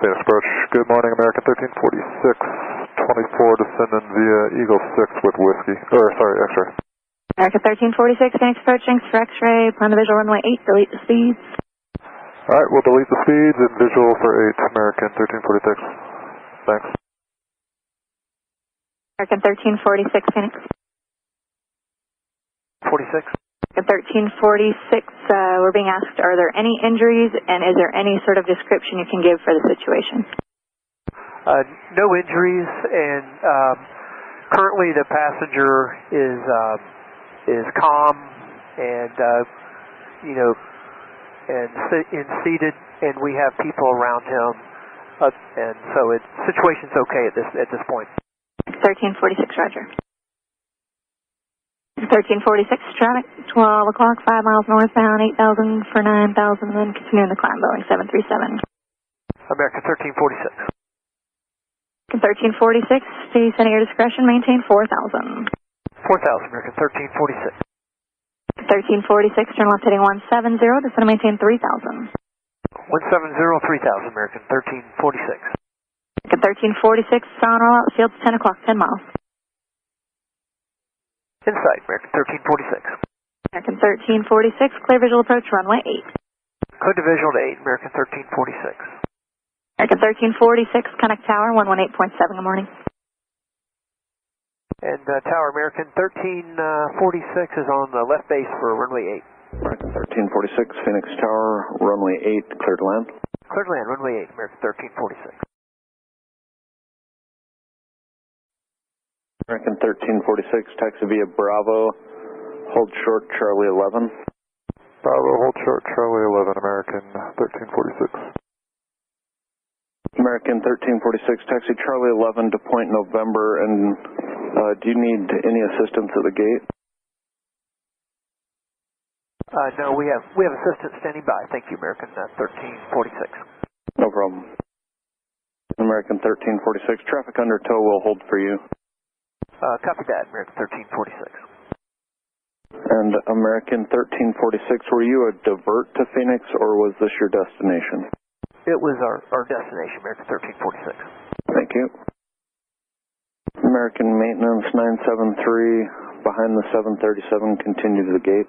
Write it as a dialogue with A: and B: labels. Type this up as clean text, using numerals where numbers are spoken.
A: Phoenix approach. Good morning, American 1346, 24 descending via Eagle 6 with whiskey, X-ray.
B: American 1346, Phoenix approaching for X-ray, plan the visual runway 8, delete the speeds.
A: Alright, we'll delete the speeds and visual for 8, American 1346. Thanks.
B: American 1346, Phoenix.
C: 46.
B: American 1346, we're being asked, are there any injuries and is there any sort of description you can give for the situation?
C: No injuries, and currently the passenger is calm and and seated, and we have people around him, and so situation's okay at this point.
B: 1346, Roger. 1346, traffic, 12 o'clock, 5 miles northbound, 8,000 for 9,000, then continuing the climb, Boeing 737.
C: American 1346.
B: 1346, descend at your discretion, maintain 4,000.
C: 4,000, American 1346.
B: 1346, turn left heading 170, descend and maintain 3,000.
C: 170, 3,000, American 1346.
B: 1346, on rollout, field 10 o'clock, 10 miles.
C: Insight, American 1346.
B: American 1346, clear visual approach, runway 8.
C: Clear to visual to 8, American 1346.
B: American 1346, connect tower, 118.7, good morning.
C: And tower, American 1346 is on the left base for runway 8.
D: American 1346, Phoenix Tower, runway 8, clear to land.
C: Clear to land, runway 8, American 1346.
D: American 1346, taxi via Bravo, hold short, Charlie 11.
A: Bravo, hold short, Charlie 11, American 1346.
D: American 1346, taxi Charlie 11 to Point November, and do you need any assistance at the gate?
C: No, we have assistance standing by. Thank you, American 1346.
D: No problem. American 1346, traffic under tow will hold for you.
C: Copy that, American 1346.
D: And American 1346, were you a divert to Phoenix, or was this your destination?
C: It was our destination, American 1346.
D: Thank you. American Maintenance 973, behind the 737, continue to the gate.